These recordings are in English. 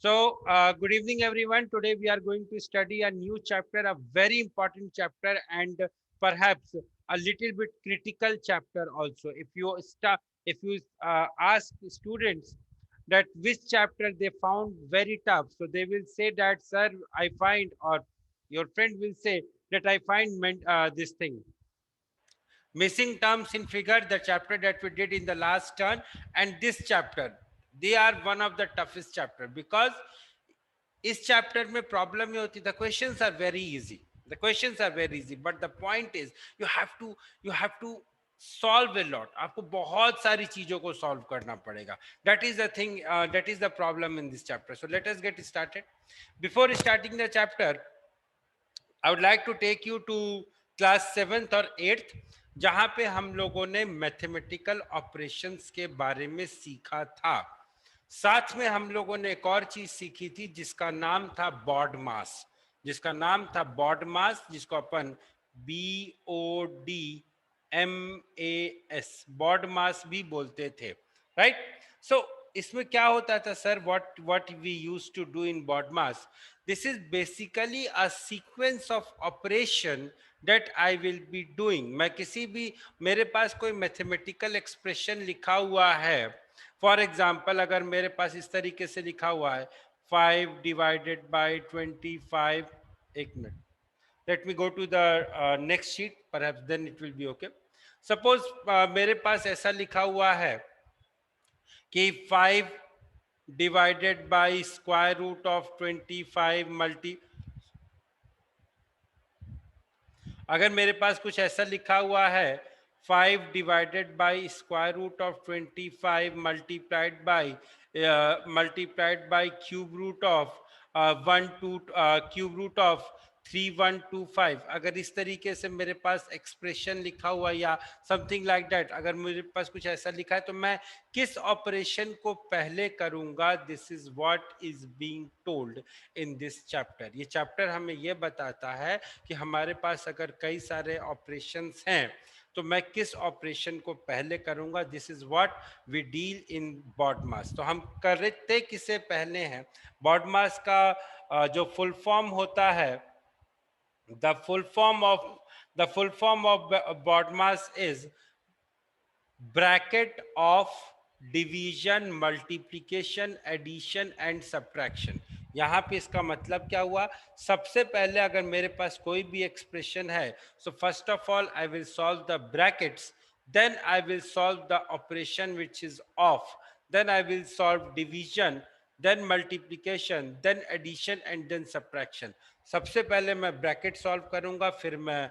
Good evening, everyone. Today we are going to study a new chapter, a very important chapter, and perhaps a little bit critical chapter also. If you ask students that which chapter they found very tough, so they will say that, sir, I find, or your friend will say that I find this thing missing terms in figure, the chapter that we did in the last turn, and this chapter, they are one of the toughest chapter because इस chapter में problem ये होती है, the questions are very easy, the questions are very easy, but the point is you have to solve a lot, आपको बहुत सारी चीजों को सॉल्व करना पड़ेगा. That is the thing, that is the problem in this chapter. So let us get started. Before starting the chapter, I would like to take you to class 7th और 8th, जहां पे हम लोगों ने mathematical operations के बारे में सीखा था. साथ में हम लोगों ने एक और चीज सीखी थी जिसका नाम था बॉड मास, जिसको अपन BODMAS बॉड मास भी बोलते थे, राइट. सो इसमें क्या होता था sir, what we use to do in BODMAS? This is basically a sequence of operation that I will be doing. मैं किसी भी, मेरे पास कोई मैथमेटिकल एक्सप्रेशन लिखा हुआ है, फॉर एग्जाम्पल अगर मेरे पास इस तरीके से लिखा हुआ है 5 / 25, एक minute, let me go to the next sheet, perhaps then it will be okay. Suppose मेरे पास ऐसा लिखा हुआ है कि 5 / √25 मल्टी, अगर मेरे पास कुछ ऐसा लिखा हुआ है 5 / √25 multiplied by cube root of 3125, अगर इस तरीके से मेरे पास एक्सप्रेशन लिखा हुआ या समथिंग लाइक दैट, अगर मेरे पास कुछ ऐसा लिखा है तो मैं किस ऑपरेशन को पहले करूंगा? This is what is being told in this chapter. ये चैप्टर हमें ये बताता है कि हमारे पास अगर कई सारे ऑपरेशंस हैं तो मैं किस ऑपरेशन को पहले करूंगा. This is what we deal in BODMAS. तो हम करते किसे पहले हैं? बॉड मास का जो फुल फॉर्म होता है, the full form of BODMAS is bracket of division, multiplication, addition and subtraction. यहाँ पे इसका मतलब क्या हुआ? सबसे पहले अगर मेरे पास कोई भी एक्सप्रेशन है, so first of all I will solve the brackets, then I will solve the operation which is off, then I will solve division, then multiplication, then addition and then subtraction. सबसे पहले मैं bracket solve करूंगा, फिर मैं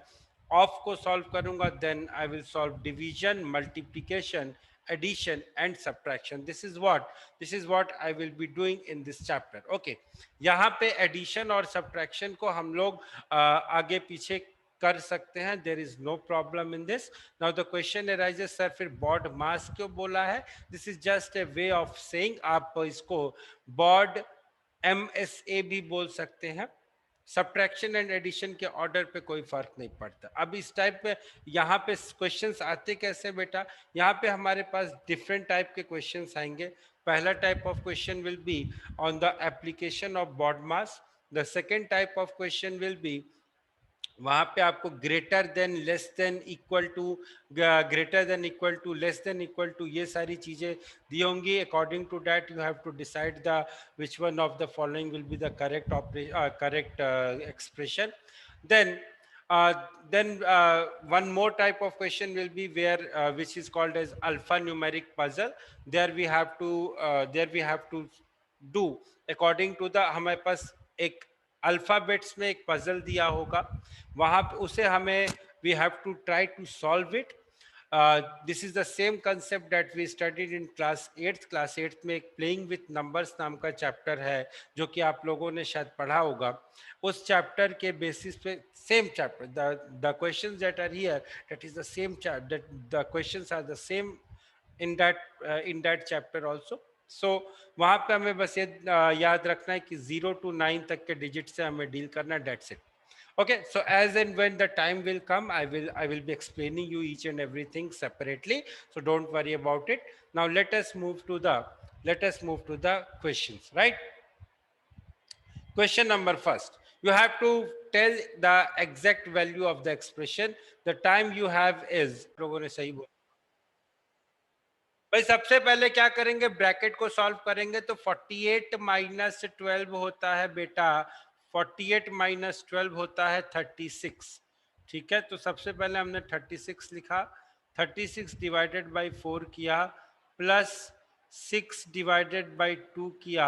of को solve करूंगा, then I will solve division, multiplication, addition and subtraction. This is what I will be doing in this chapter. Okay, यहाँ पे addition और subtraction को हम लोग आगे पीछे कर सकते हैं. There is no problem in this. Now the question arises, sir फिर बॉड मास क्यों बोला है? This is just a way of saying. आप इसको बॉड MSA भी बोल सकते हैं. सब्ट्रैक्शन एंड एडिशन के ऑर्डर पे कोई फर्क नहीं पड़ता. अब इस टाइप पे यहाँ पे क्वेश्चंस आते कैसे बेटा? यहाँ पे हमारे पास डिफरेंट टाइप के क्वेश्चंस आएंगे. पहला type of question will be on the application of BODMAS. The second type of question will be, वहां पे आपको greater than, less than, equal to, greater than, equal to, less than, equal to, ये सारी चीजें दी होंगी. According to that you have to decide the which one of the following will be the correct expression. then uh, then one more type of question will be where which is called as alphanumeric puzzle. There we have to do according to the, हमारे पास एक alphabets में एक puzzle दिया होगा, वहां पे उसे हमें we have to try to solve it. This is the same concept that we studied in class 8th में एक प्लेइंग विथ नंबर्स नाम का चैप्टर है जो कि आप लोगों ने शायद पढ़ा होगा. उस चैप्टर के बेसिस पे, same chapter, the questions that are here, that is the same chapter, the questions are the same in that chapter also. So वहां पे हमें बस ये याद रखना है कि 0 to 9 तक के डिजिट से हमें डील करना है. That's it. Okay, so as and when the time will come, I will be explaining you each and everything separately, so don't worry about it. Now let us move to the questions, right? Question number first. You have to tell the exact value of the expression. The time you have is, लोगों ने सही बोला भाई। सबसे पहले क्या करेंगे, bracket को सॉल्व करेंगे तो 48 माइनस 12 होता है बेटा, 48 माइनस 12 होता है 36। ठीक है, तो सबसे पहले हमने 36 लिखा, 36 डिवाइडेड बाई 4 किया, प्लस 6 डिवाइडेड बाई 2 किया,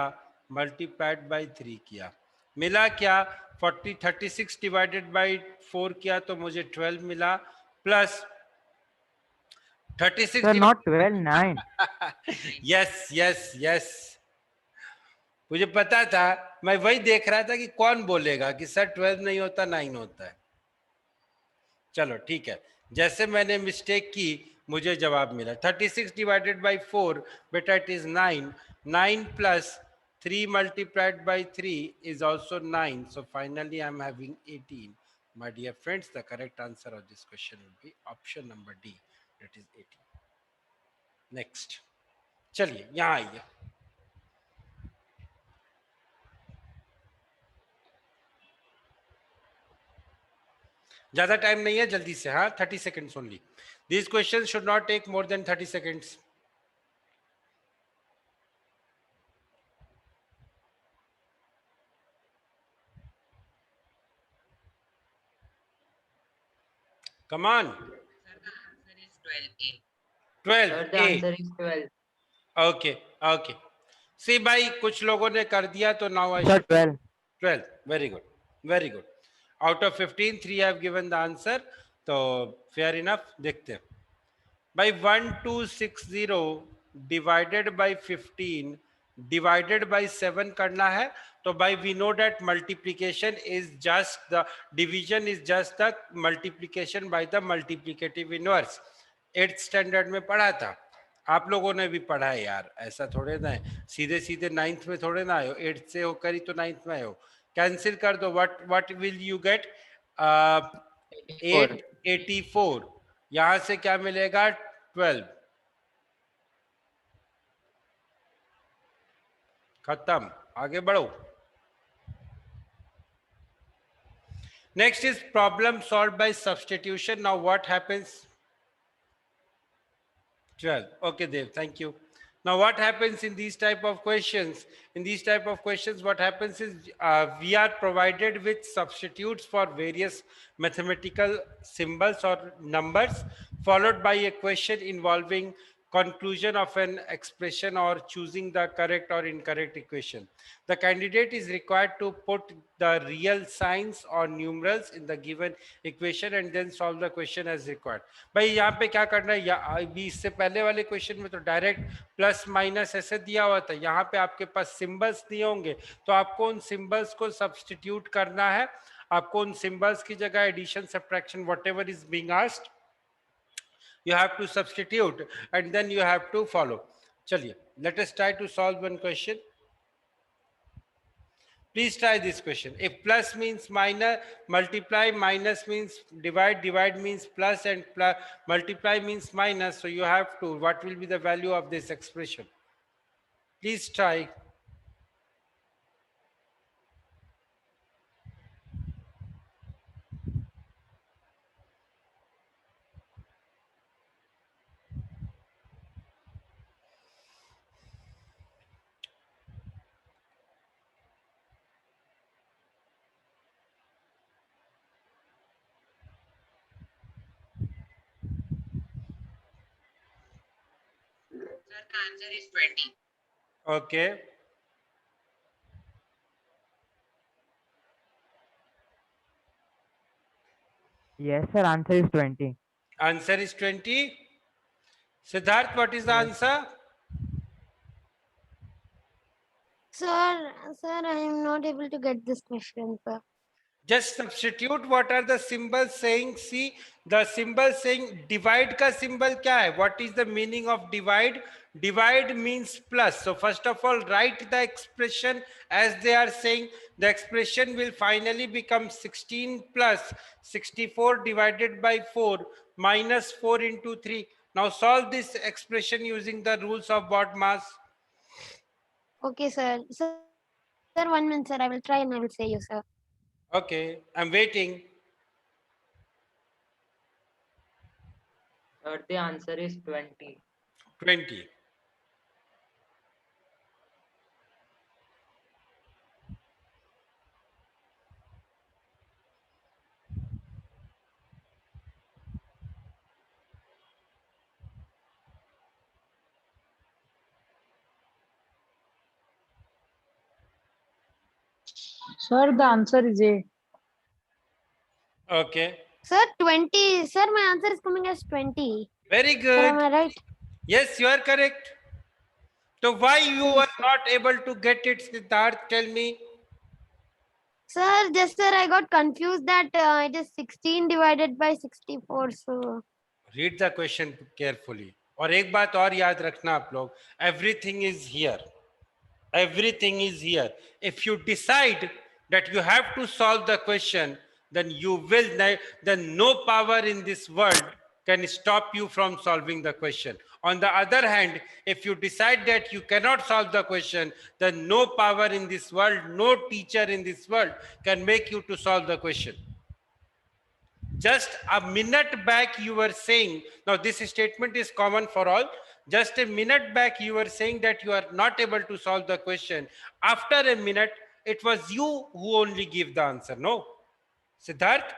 मल्टीप्लाइड बाई 3 किया, मिला क्या 36 डिवाइडेड बाई 4 किया तो मुझे 12 मिला, plus 36 Sir, not 12, 9. Yes yes yes, मुझे पता था, मैं वही देख रहा था कि कौन बोलेगा कि सर 12 नहीं होता 9 होता है। चलो ठीक है, जैसे मैंने मिस्टेक की मुझे जवाब मिला 36 डिवाइडेड बाई 4 बेटा it is 9, 9 plus 3 multiplied by 3 is also 9, so finally I am having 18. My dear friends, the correct answer of this question will be option number D, that is 18. Next, चलिए यहाँ आइए। ज्यादा time नहीं है, जल्दी से, हाँ 30 seconds only. This question should not take more than 30 seconds. Come on. Sir, the answer is 12A. 12 Sir, the A. answer is 12. Okay okay, see भाई कुछ लोगों ने कर दिया तो now I Sir, should 12. 12, very good very good. Out of 15 3 have given the answer, तो fair enough. देखते हैं भाई, 1260 डिवाइडेड बाई 15 डिवाइडेड बाई 7 करना है, तो भाई we know that multiplication is just the division is just the multiplication by the multiplicative inverse. 8th standard में पढ़ा था, आप लोगों ने भी पढ़ा है यार, ऐसा थोड़े ना है सीधे सीधे 9th में थोड़े ना आयो, 8th से होकर ही तो 9th में आयो। कैंसिल कर दो, व्हाट विल यू गेट, 84. 884, यहां से क्या मिलेगा 12, खत्म, आगे बढ़ो। Next is problem solve by substitution. Now what happens, 12, okay Dev, thank you। Now what happens in these type of questions, what happens is we are provided with substitutes for various mathematical symbols or numbers, followed by a question involving conclusion of an expression or choosing the correct or incorrect equation. The candidate is required to put the real signs or numerals in the given equation and then solve the question as required. भाई यहाँ पे क्या करना है, अभी इससे पहले वाले क्वेश्चन में तो डायरेक्ट प्लस माइनस ऐसे दिया हुआ था, यहाँ पे आपके पास सिंबल्स दिए होंगे, तो आपको उन सिंबल्स को सब्स्टिट्यूट करना है। आपको उन सिंबल्स की जगह addition subtraction whatever is being asked you have to substitute and then you have to follow। चलिए, let us try to solve one question। Please try this question। If plus means minus, multiply, minus means divide, divide means plus, and plus, multiply means minus, so you have to, what will be the value of this expression? Please try। Sir, the answer is 20. Okay, Yes, sir, answer is 20. answer is 20। Siddharth, what is the Yes. answer? Sir, I am not able to get this question, sir. Just substitute what are the symbols saying। See, the symbol saying divide का symbol क्या है? What is the meaning of divide? Divide means plus, so first of all write the expression as they are saying। the expression will finally become 16 plus 64 divided by 4 minus 4 into 3। now solve this expression using the rules of BODMAS। Okay, sir. Sir, Sir, 1 minute, sir. I will try and I will say you, sir. Okay, I'm waiting. Sir, the answer is 20. 20. Sir, the answer is A. Okay, Sir, 20. Sir, my answer is coming as 20. very Sir, am good. I right? Yes, you are correct. So why you Yes, were sir. not able to get it, Siddharth? Tell me. Sir, just sir, I got confused that it is 16 divided by 64. So, Read the question carefully. और एक बात और याद रखना आप लोग, everything is here. Everything is here. If you decide that you have to solve the question, then you will, then no power in this world can stop you from solving the question. On the other hand, if you decide that you cannot solve the question, then no power in this world, no teacher in this world can make you to solve the question. Just a minute back you were saying, now this statement is common for all. Just a minute back you were saying that you are not able to solve the question. After a minute, it was you who only give the answer. No? Siddharth?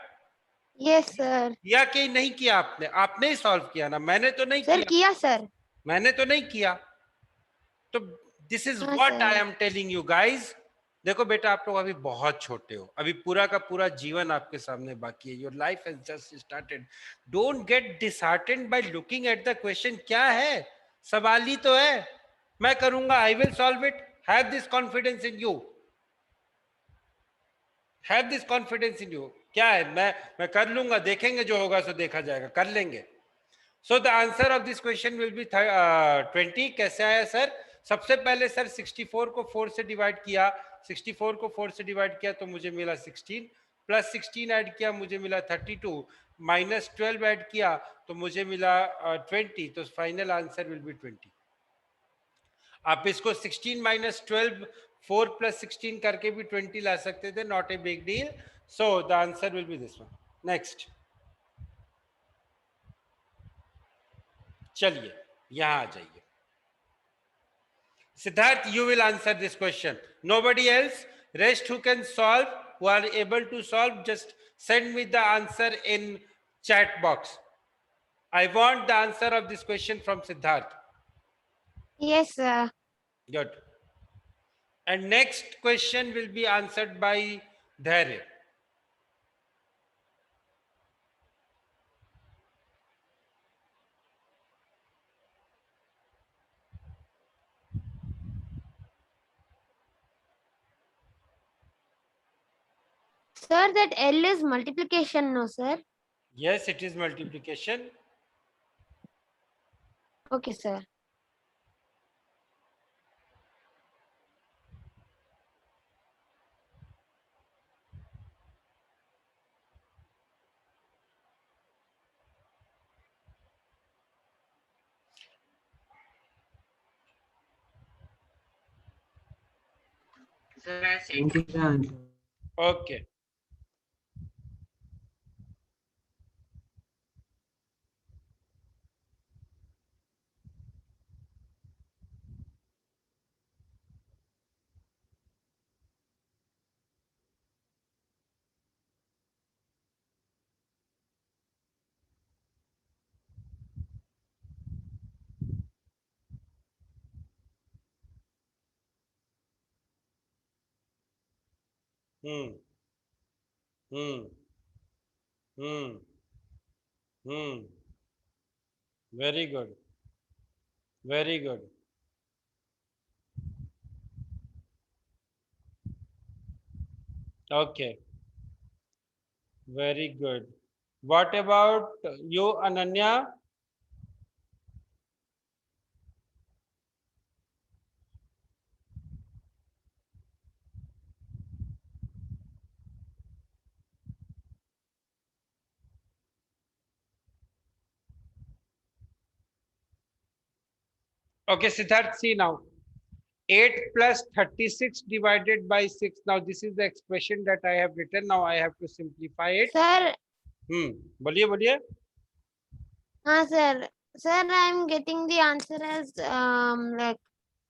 yes, sir. किया कि नहीं किया आपने? आपने ही solve किया ना, मैंने तो नहीं Sir, किया. किया, sir. मैंने तो नहीं किया. तो दिस इज हाँ, what I sir. Am telling you guys. देखो बेटा, आप लोग अभी बहुत छोटे हो, अभी पूरा का पूरा जीवन आपके सामने बाकी है. Your life has just started. Don't get disheartened by looking at the question. क्या है, सवाल ही तो है. मैं करूंगा, आई will solve it. Have this confidence in you. Have this confidence in you. क्या है, मैं कर लूंगा. देखेंगे, जो होगा सो देखा जाएगा, कर लेंगे. So the answer of this question will B 20. कैसे आया सर? सबसे पहले सर 64 को 4 से डिवाइड किया. 64 को 4 से डिवाइड किया तो मुझे मिला 16, प्लस 16 ऐड किया मुझे मिला 32, माइनस 12 ऐड किया तो मुझे मिला 20. तो फाइनल आंसर विल बी 20. आप इसको 16 माइनस 12, 4 प्लस 16 करके भी 20 ला सकते थे. Not a big deal. So the answer will be this one. Next. चलिए यहां आ जाइए. Siddharth, you will answer this question. Nobody else. Rest who can solve, who are able to solve, just send me the answer in chat box. I want the answer of this question from Siddharth. Yes, sir. Good. And next question will be answered by Dharya. Sir, that L is multiplication, no, sir? Yes, it is multiplication. Okay, sir. Sir, I said Okay. Hmm. Hmm. Hmm. Hmm. Very good. Very good. Okay. Very good. What about you, Ananya? Okay, Siddharth, see now. 8 plus 36 divided by 6. Now this is the expression that I have written. Now I have to simplify it. Sir, बोलिए बोलिए. sir. Sir, I'm getting the answer as like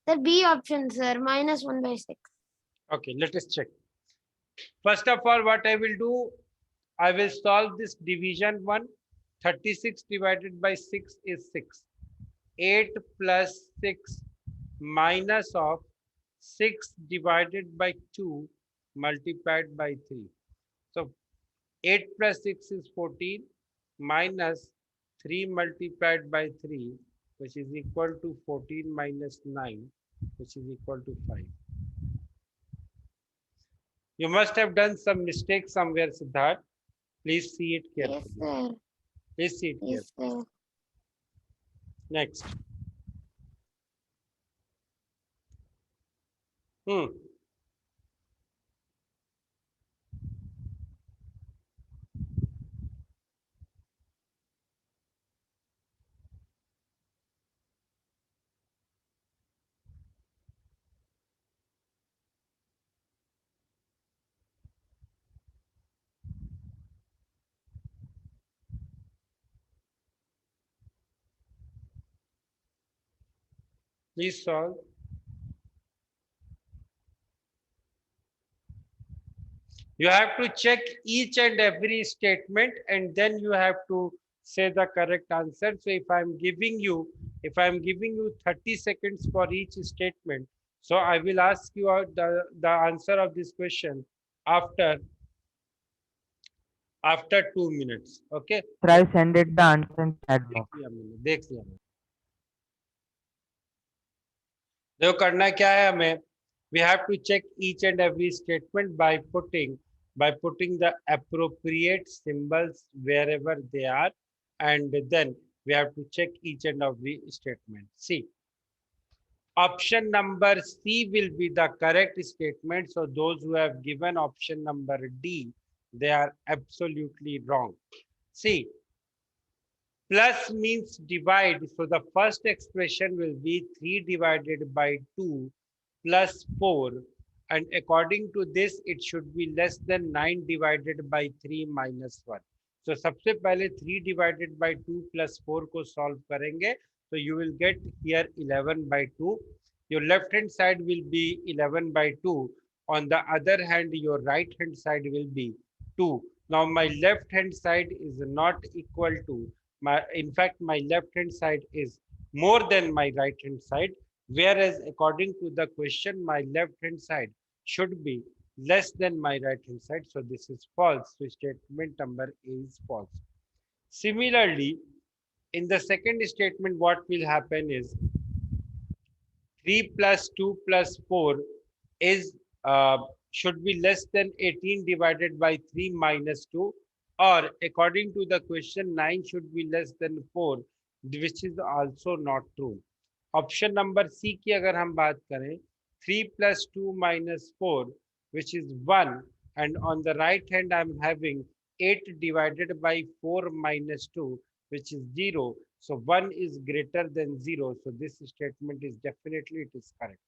the B option, sir, -1/6. Okay, let us check. First of all, what I will do, I will solve this division one. 36 divided by 6 is 6. 8 plus 6 minus of 6 divided by 2 multiplied by 3. So 8 plus 6 is 14 minus 3 multiplied by 3, which is equal to 14 minus 9, which is equal to 5. You must have done some mistake somewhere, Siddharth. Please see it Yes, carefully. sir. Please see it Yes, carefully. sir. Next. Please solve. You have to check each and every statement and then you have to say the correct answer. So if I'm giving you 30 seconds for each statement, so I will ask you the answer of this question after 2 minutes. Okay? Try send it the answer in chat देख box. लिया मैंने, देख लिया मैंने. देखो करना क्या है हमें. We have to check each and every statement by putting the appropriate symbols wherever they are, and then we have to check each and every statement. See, option number C will be the correct statement. So those who have given option number D, they are absolutely wrong. See, plus means divide. So the first expression will be 3 divided by 2 plus 4. And according to this, it should be less than 9 divided by 3 minus 1. So सबसे पहले 3 divided by 2 plus 4 को solve करेंगे. So you will get here 11 by 2. Your left hand side will be 11 by 2. On the other hand, your right hand side will be 2. Now my left hand side is not equal to in fact, my left hand side is more than my right hand side, whereas according to the question, my left hand side should be less than my right hand side. So this is false. So statement number A is false. Similarly, in the second statement, what will happen is 3 plus 2 plus 4 is should be less than 18 divided by 3 minus 2. Or according to the question, 9 should be less than 4, which is also not true. Option number C की अगर हम बात करें, 3 plus 2 minus 4, which is 1, and on the right hand I'm having 8 divided by 4 minus 2, which is 0. So 1 is greater than 0. So this statement is definitely it is correct.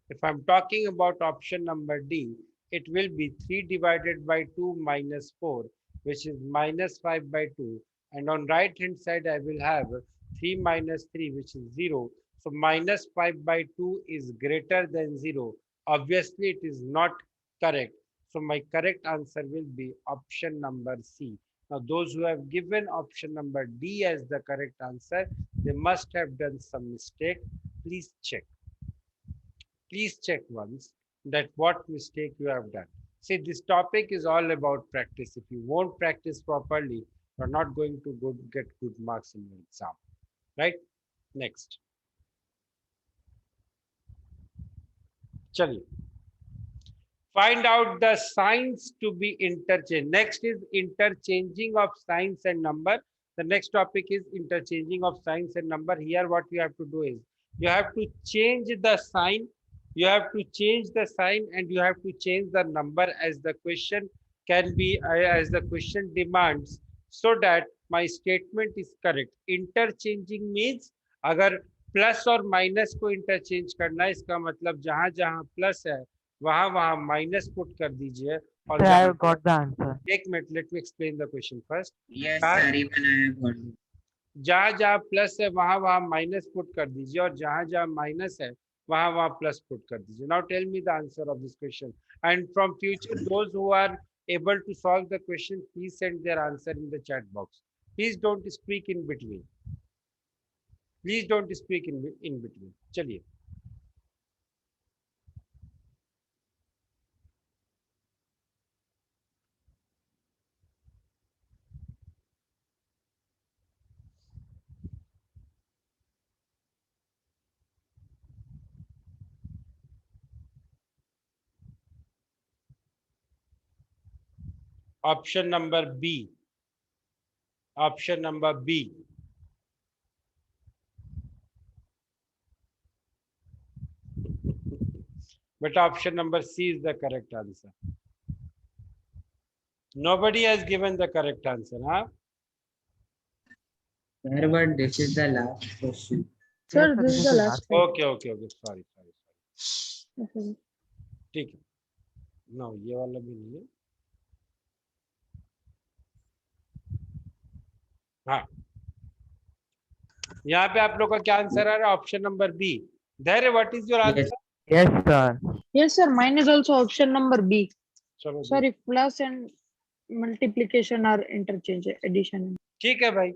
If I'm talking about option number D, it will be 3 divided by 2 minus 4, which is minus 5 by 2. And on right hand side, I will have 3 minus 3, which is 0. So minus 5 by 2 is greater than 0. Obviously, it is not correct. So my correct answer will be option number C. Now, those who have given option number D as the correct answer, they must have done some mistake. Please check. Please check once that what mistake you have done. See, this topic is all about practice. If you won't practice properly, you're not going to get good marks in your exam. Right? Next. Chaliye. Find out the signs to be interchanged. Next is interchanging of signs and number. The next topic is interchanging of signs and number. Here what you have to do is, you have to change the sign. You have to change the sign and you have to change the number as the question can be, as the question demands, so that my statement is correct. Interchanging means, अगर plus और minus को interchange करना है, इसका मतलब जहां जहां plus है वहां वहां माइनस पुट कर दीजिए और Sir, I जहां have got the answer. एक minute, let me explain the question first. Yes, sir. Even I have got it. जहां जहां प्लस है वहां वहां माइनस पुट कर दीजिए और जहां जहां माइनस है वहां वहां प्लस पुट कर दीजिए। Now tell me the answer of this question and from future those who are able to solve the question, please send their answer in the chat box. Please don't speak in between. Please don't speak in between. चलिए, option number B, option number B. But option number C is the correct answer. Nobody has given the correct answer, huh? Sir, but this is the last question. Sir, Yes, sir, this is the last one. Okay, okay, okay. Sorry, sorry, sorry. Okay. ठीक है। No, ये वाला भी नहीं है। हाँ, यहाँ पे आप लोग का क्या आंसर आ रहा है? Option number B. Dhairya, what is your Yes. Answer? Yes, sir. Yes, sir. Mine is also option number B. चलो Sir, if plus and multiplication are interchange, addition. ठीक है भाई,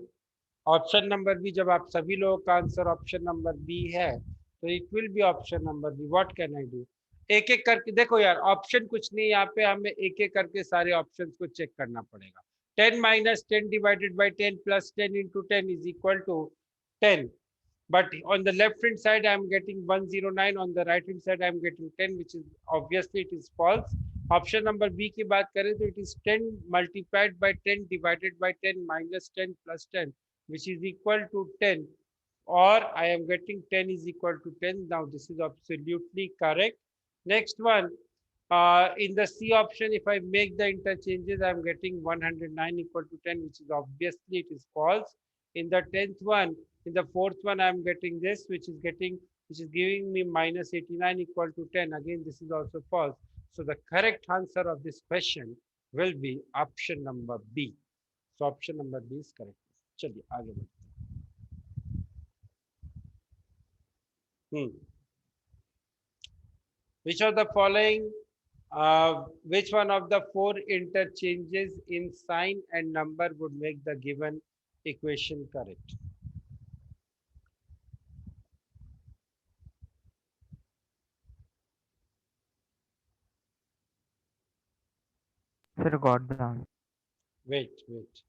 ऑप्शन नंबर बी। जब आप सभी लोगों का आंसर ऑप्शन नंबर बी है तो it will be option number B. What can I do? एक एक करके देखो यार, ऑप्शन कुछ नहीं, यहाँ पे हमें एक एक करके सारे ऑप्शंस को चेक करना पड़ेगा। 10 minus 10 divided by 10 plus 10 into 10 is equal to 10. But on the left hand side, I am getting 109. On the right hand side, I am getting 10, which is obviously it is false. Option number B की बात करें तो it is 10 multiplied by 10 divided by 10 minus 10 plus 10, which is equal to 10. Or I am getting 10 is equal to 10. Now this is absolutely correct. Next one, in the C option, if I make the interchanges, I am getting 109 equal to 10, which is obviously it is false. In the 10th one, in the 4th one, I am getting this, which is giving me minus 89 equal to 10. Again, this is also false. So the correct answer of this question will be option number B. So option number B is correct. चलिए आगे बढ़ते हैं। Which of the following, which one of the four interchanges in sign and number would make the given equation correct? Sir, got the answer. Wait, wait.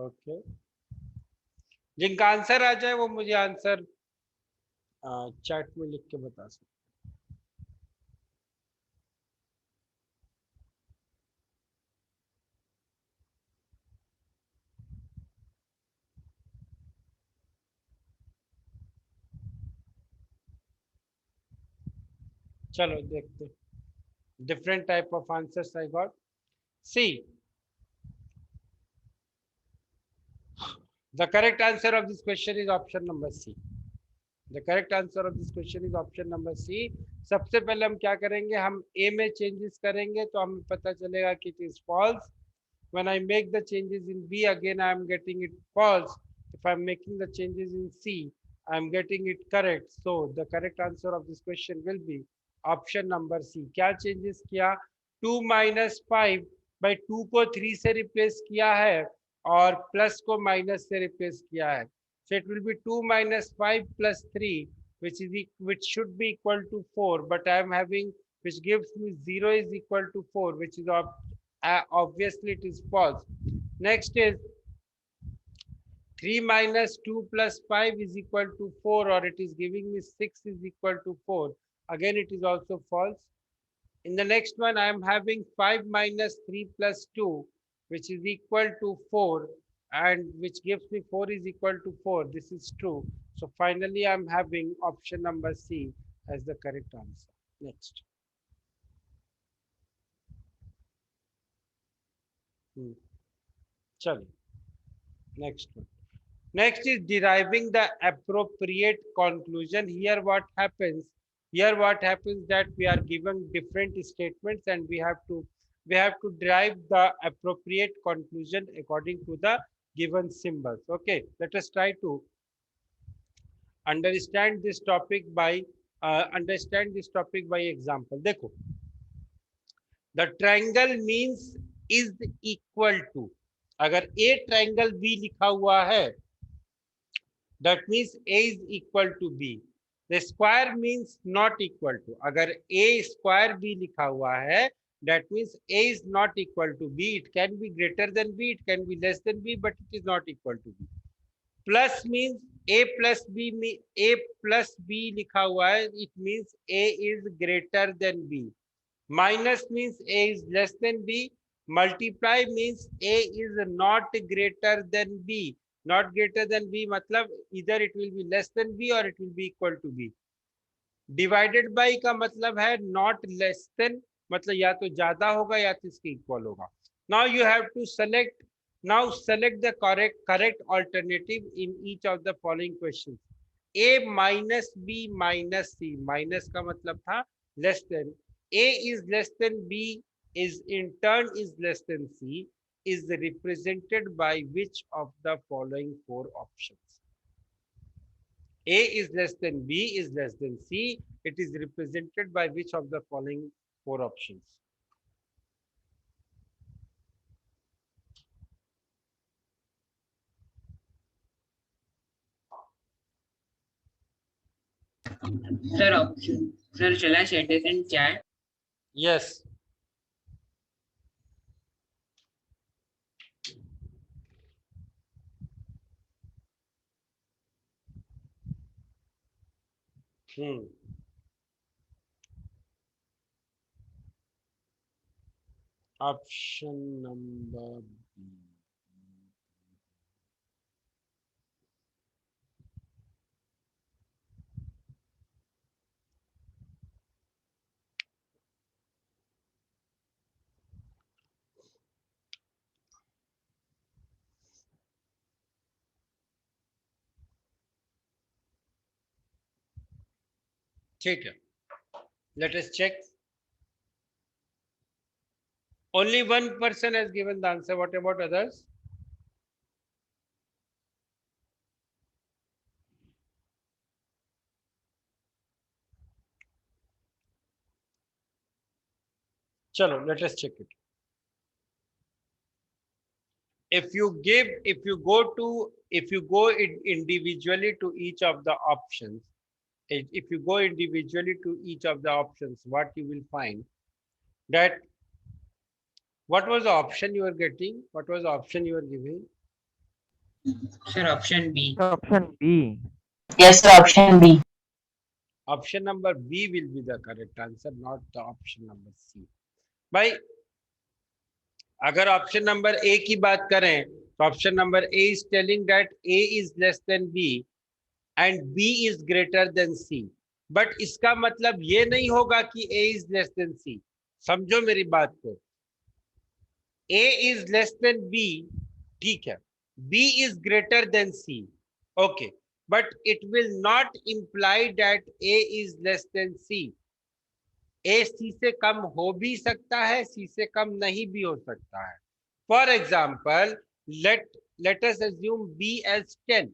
Okay, जिनका answer आ जाए वो मुझे answer chat में लिख के बता सकते। चलो देखते, different type of answers I got. See, the correct answer of this question is option number C. The correct answer of this question is option number C. सबसे पहले हम क्या करेंगे, हम A में changes करेंगे तो हमें पता चलेगा कि it is false. When I make the changes in B, again I am getting it false. If I am making the changes in C, I am getting it correct. So the correct answer of this question will be option number C. क्या changes किया? 2 minus 5 by 2 को 3 से replace किया है और plus को minus से replace किया है. So it will be 2 minus 5 plus 3, which should be equal to 4, but I am having, which gives me 0 is equal to 4, which is obviously it is false. Next is 3 minus 2 plus 5 is equal to 4, or it is giving me 6 is equal to 4. Again, it is also false. In the next one, I am having 5 minus 3 plus 2, which is equal to 4, and which gives me 4 is equal to 4. This is true. So finally, I'm having option number C as the correct answer. Next. Chalo. Next one. Next is deriving the appropriate conclusion. Here what happens? Here what happens that we are given different statements and we have to derive the appropriate conclusion according to the given symbols. Okay, let us try to understand this topic by example. देखो, the triangle means is equal to. अगर A triangle B लिखा हुआ है, that means A is equal to B. The square means not equal to. अगर A square B लिखा हुआ है, that means A is not equal to B. It can be greater than B, it can be less than B, but it is not equal to B. Plus means A plus B लिखा हुआ है, it means A is greater than B. Minus means A is less than B. Multiply means A is not greater than B. Not greater than B मतलब either it will be less than B or it will be equal to B. Divided by का मतलब है not less than, मतलब या तो ज्यादा होगा या तो इसके इक्वल होगा. Now you have to select the correct alternative in each of the following questions. A minus B minus C. Minus का मतलब था less than. A is less than B is in turn is less than C is represented by which of the following four options? A is less than B is less than C. It is represented by which of the following four options? Sir, option. Sir, shall I share this in chat? Yes. Option number B. ठीक है. Let us check. Only one person has given the answer. What about others? Chalo, let us check it. If you go individually to each of the options, what you will find that what was the option you are getting? What was the option you are giving? Sir, option B. Option B. Yes, sir, option B. Option number B will be the correct answer, not the option number C. भाई अगर option number ए की बात करें तो option number A is telling that A is less than B and B is greater than C. But इसका मतलब ये नहीं होगा कि A is less than C. समझो मेरी बात को. A is less than B, ठीक है. B is greater than C, okay. But it will not imply that A is less than C. A C से कम हो भी सकता है, सी से कम नहीं भी हो सकता है. For example, let us assume B as 10.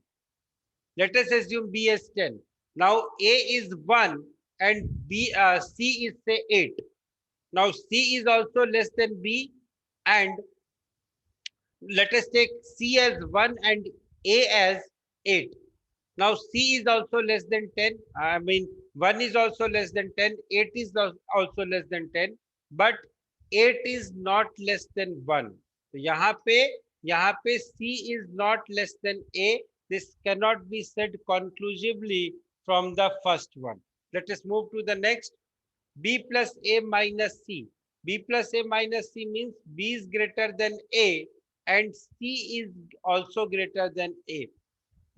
Let us assume B as 10. Now A is 1 and C is say 8. Now C is also less than B, and let us take C as 1 and A as 8. Now C is also less than 10. I mean 1 is also less than 10. 8 is also less than 10. But 8 is not less than 1. तो यहाँ पे यहाँ पे C is not less than A. This cannot be said conclusively from the first one. Let us move to the next. B plus A minus C. B plus A minus C means B is greater than A and C is also greater than A.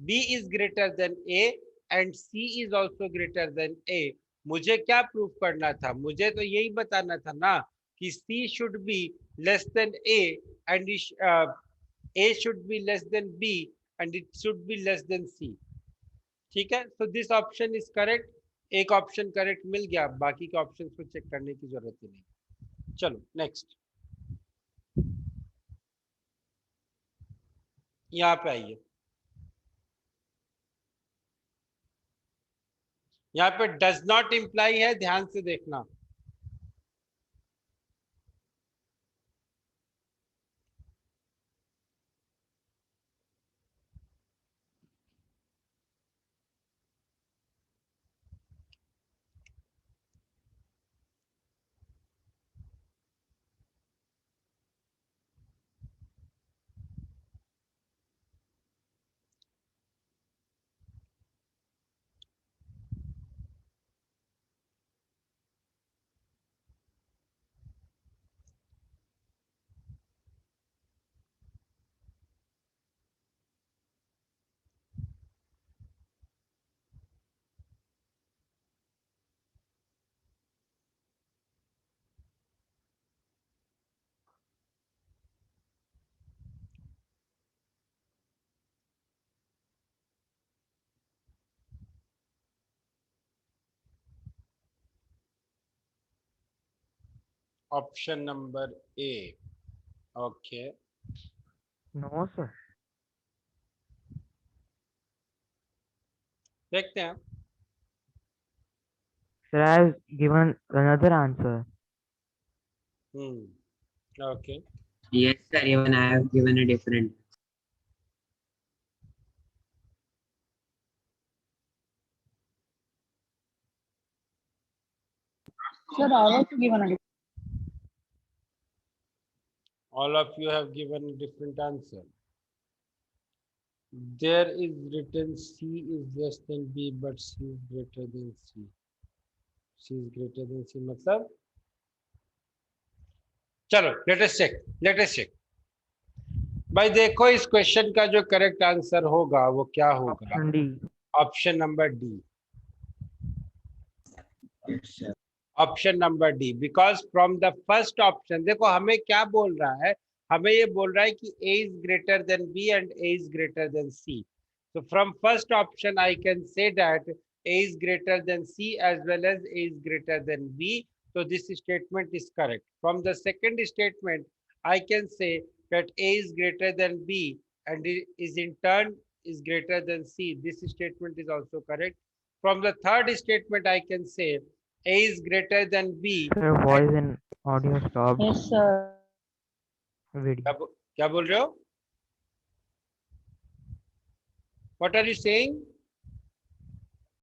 B is greater than A and C is also greater than A. मुझे क्या proof करना था? मुझे तो यही बताना था ना कि C should be less than A and A should be less than B and it should be less than C. ठीक है, so this option is correct. एक ऑप्शन करेक्ट मिल गया, बाकी के ऑप्शन को चेक करने की जरूरत ही नहीं. चलो नेक्स्ट, यहाँ पे आइए. यहाँ पे डज नॉट इम्प्लाई है, ध्यान से देखना. ऑप्शन नंबर ए. Okay, No, sir. देखते हैं. Sir, I have given another answer. Okay, Yes, sir. Even I have given a different. Sir, I also given a all of you have given a different answer. There is written C is less than B, but C is greater than C. C is greater than C मतलब, चलो let us check. भाई देखो, इस question का जो correct answer होगा वो क्या होगा? Option D. Option number D. Yes, sir. Option number D, because from the first option, देखो हमें क्या बोल रहा है, हमें ये बोल रहा है कि A is greater than B and A is greater than C. So from first option I can say that A is greater than C as well as A is greater than B. So this statement is correct. From the second statement I can say that A is greater than B and it is in turn is greater than C. This statement is also correct. From the third statement I can say A is greater than B. Sir, voice and audio stopped. Yes, sir. Video. क्या बोल रहे हो? What are you saying?